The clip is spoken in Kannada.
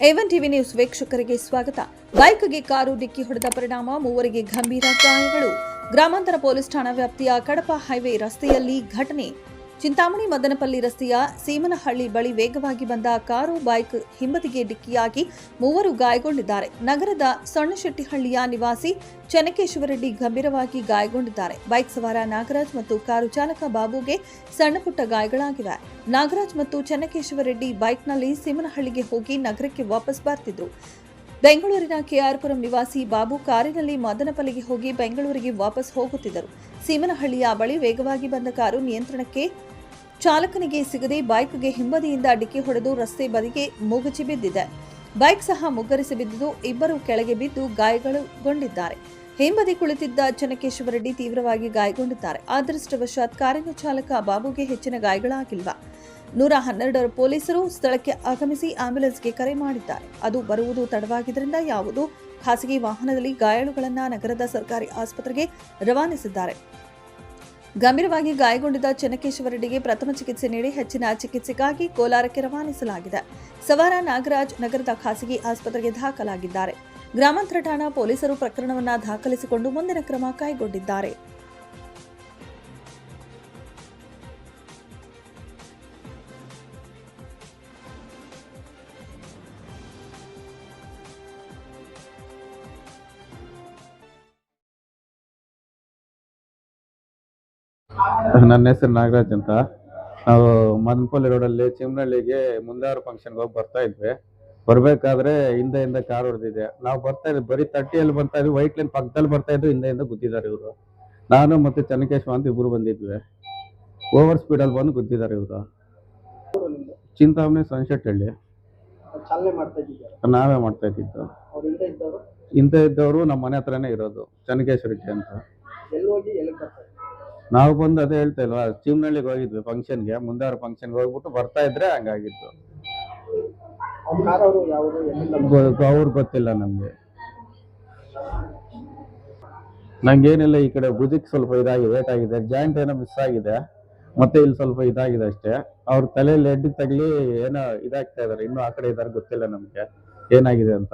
A1 ಟಿವಿ ನ್ಯೂಸ್ ವೀಕ್ಷಕರಿಗೆ ಸ್ವಾಗತ. ಬೈಕ್ಗೆ ಕಾರು ಡಿಕ್ಕಿ ಹೊಡೆದ ಪರಿಣಾಮ ಮೂವರಿಗೆ ಗಂಭೀರ ಗಾಯಗಳು. ಗ್ರಾಮಾಂತರ ಪೊಲೀಸ್ ಠಾಣಾ ವ್ಯಾಪ್ತಿಯ ಕಡಪ ಹೈವೇ ರಸ್ತೆಯಲ್ಲಿ ಘಟನೆ. ಚಿಂತಾಮಣಿ ಮದನಪಲ್ಲಿ ರಸ್ತೆಯ ಸೀಮನಹಳ್ಳಿ ಬಳಿ ವೇಗವಾಗಿ ಬಂದ ಕಾರು ಬೈಕ್ ಹಿಂಬದಿಗೆ ಡಿಕ್ಕಿಯಾಗಿ ಮೂವರು ಗಾಯಗೊಂಡಿದ್ದಾರೆ. ನಗರದ ಸಣ್ಣಶೆಟ್ಟಿಹಳ್ಳಿಯ ನಿವಾಸಿ ಚೆನ್ನಕೇಶವರೆಡ್ಡಿ ಗಂಭೀರವಾಗಿ ಗಾಯಗೊಂಡಿದ್ದಾರೆ. ಬೈಕ್ ಸವಾರ ನಾಗರಾಜ್ ಮತ್ತು ಕಾರು ಚಾಲಕ ಬಾಬುಗೆ ಸಣ್ಣಪುಟ್ಟ ಗಾಯಗಳಾಗಿವೆ. ನಾಗರಾಜ್ ಮತ್ತು ಚೆನ್ನಕೇಶವರೆಡ್ಡಿ ಬೈಕ್ನಲ್ಲಿ ಸೀಮನಹಳ್ಳಿಗೆ ಹೋಗಿ ನಗರಕ್ಕೆ ವಾಪಸ್ ಬರ್ತಿದ್ರು. ಬೆಂಗಳೂರಿನ ಕೆಆರ್ಪುರಂ ನಿವಾಸಿ ಬಾಬು ಕಾರಿನಲ್ಲಿ ಮದನಪಲ್ಲಿಗೆ ಹೋಗಿ ಬೆಂಗಳೂರಿಗೆ ವಾಪಸ್ ಹೋಗುತ್ತಿದ್ದರು. ಸೀಮನಹಳ್ಳಿಯ ಬಳಿ ವೇಗವಾಗಿ ಬಂದ ಕಾರು ನಿಯಂತ್ರಣಕ್ಕೆ ಚಾಲಕನಿಗೆ ಸಿಗದೆ ಬೈಕ್ಗೆ ಹಿಂಬದಿಯಿಂದ ಡಿಕ್ಕಿ ಹೊಡೆದು ರಸ್ತೆ ಬದಿಗೆ ಮುಗುಚಿ ಬಿದ್ದಿದೆ. ಬೈಕ್ ಸಹ ಮುಗ್ಗರಿಸಿ ಬಿದ್ದಿದ್ದು ಇಬ್ಬರು ಕೆಳಗೆ ಬಿದ್ದು ಗಾಯಗೊಂಡಿದ್ದಾರೆ. ಹಿಂಬದಿ ಕುಳಿತಿದ್ದ ಚೆನ್ನಕೇಶವರೆಡ್ಡಿ ತೀವ್ರವಾಗಿ ಗಾಯಗೊಂಡಿದ್ದಾರೆ. ಅದೃಷ್ಟವಶಾತ್ ಕಾರಿನ ಚಾಲಕ ಬಾಬುಗೆ ಹೆಚ್ಚಿನ ಗಾಯಗಳಾಗಿಲ್ಲ. 112 ಪೊಲೀಸರು ಸ್ಥಳಕ್ಕೆ ಆಗಮಿಸಿ ಆಂಬ್ಯುಲೆನ್ಸ್ಗೆ ಕರೆ ಮಾಡಿದ್ದಾರೆ. ಅದು ಬರುವುದು ತಡವಾಗಿದ್ದರಿಂದ ಯಾವುದೋ ಖಾಸಗಿ ವಾಹನದಲ್ಲಿ ಗಾಯಾಳುಗಳನ್ನು ನಗರದ ಸರ್ಕಾರಿ ಆಸ್ಪತ್ರೆಗೆ ರವಾನಿಸಿದ್ದಾರೆ. ಗಂಭೀರವಾಗಿ ಗಾಯಗೊಂಡಿದ್ದ ಚೆನ್ನಕೇಶವರೆಡ್ಡಿಗೆ ಪ್ರಥಮ ಚಿಕಿತ್ಸೆ ನೀಡಿ ಹೆಚ್ಚಿನ ಚಿಕಿತ್ಸೆಗಾಗಿ ಕೋಲಾರಕ್ಕೆ ರವಾನಿಸಲಾಗಿದೆ. ಸವಾರ ನಾಗರಾಜ್ ನಗರದ ಖಾಸಗಿ ಆಸ್ಪತ್ರೆಗೆ ದಾಖಲಾಗಿದ್ದಾರೆ. ಗ್ರಾಮಾಂತರ ಠಾಣಾ ಪೊಲೀಸರು ಪ್ರಕರಣವನ್ನು ದಾಖಲಿಸಿಕೊಂಡು ಮುಂದಿನ ಕ್ರಮ ಕೈಗೊಂಡಿದ್ದಾರೆ. ನನ್ನ ಹೆಸರು ನಾಗರಾಜ್ ಅಂತ. ನಾವು ಮದನಪಲ್ಲಿ ರೋಡಲ್ಲಿ ಚಿಮ್ನಹಳ್ಳಿಗೆ ಮುಂದಾರು ಫಂಕ್ಷನ್ಗೆ ಹೋಗಿ ಬರ್ತಾ ಇದ್ವಿ. ಬರ್ಬೇಕಾದ್ರೆ ಹಿಂದೆಯಿಂದ ಕಾರ್ ಹೊಡೆದಿದೆ. ನಾವು ಬರ್ತಾ ಇದ್ವಿ ಬರೀ 30ಯಲ್ಲಿ ಬರ್ತಾ ಇದ್ವಿ. ವೈಟ್ ಲೈನ್ ಪಕ್ಕದಲ್ಲಿ ಬರ್ತಾ ಇದ್ವಿ. ಹಿಂದೆಯಿಂದ ಗುದ್ದಿದ್ದಾರೆ ಇವರು. ನಾನು ಮತ್ತೆ ಚೆನ್ನಕೇಶವ ಅಂತ ಇಬ್ರು ಬಂದಿದ್ವಿ. ಓವರ್ ಸ್ಪೀಡಲ್ಲಿ ಬಂದು ಗುದ್ದಿದ್ದಾರೆ ಇವರು. ಚಿಂತಾಮಣಿ ಸನ್ಶೆಟ್ಟಹಳ್ಳಿ ನಾವೇ ಮಾಡ್ತಾ ಇದ್ದಿದ್ದು. ಹಿಂದೆ ಇದ್ದವರು ನಮ್ಮ ಮನೆ ಹತ್ರನೇ ಇರೋದು, ಚೆನ್ನಕೇಶವರೆಡ್ಡಿ ಅಂತ. ನಾವು ಬಂದು ಅದೇ ಹೇಳ್ತಾ ಇಲ್ವಾ, ಚಿಮ್ನಹಳ್ಳಿಗೆ ಹೋಗಿದ್ವಿ ಫಂಕ್ಷನ್ಗೆ. ಮುಂದಾರು ಫಂಕ್ಷನ್ಗೆ ಹೋಗ್ಬಿಟ್ಟು ಬರ್ತಾ ಇದ್ರೆ ಹಂಗಾಗಿತ್ತು. ಅವ್ರು ಗೊತ್ತಿಲ್ಲ ನಮ್ಗೆ. ನಂಗೇನಿಲ್ಲ, ಈ ಕಡೆ ಭುಜಕ್ಕೆ ಸ್ವಲ್ಪ ವೇಟ್ ಆಗಿದೆ, ಜಾಯಿಂಟ್ ಏನೋ ಮಿಸ್ ಆಗಿದೆ, ಮತ್ತೆ ಇಲ್ಲಿ ಸ್ವಲ್ಪ ಇದಾಗಿದೆ ಅಷ್ಟೇ. ಅವ್ರ ತಲೆಯಲ್ಲಿ ಹೆಡ್ ತಗಲಿ ಏನೋ ಇದಾಗ್ತಾ ಇದಾರೆ. ಇನ್ನು ಆ ಕಡೆ ಇದಾರೆ, ಗೊತ್ತಿಲ್ಲ ನಮ್ಗೆ ಏನಾಗಿದೆ ಅಂತ.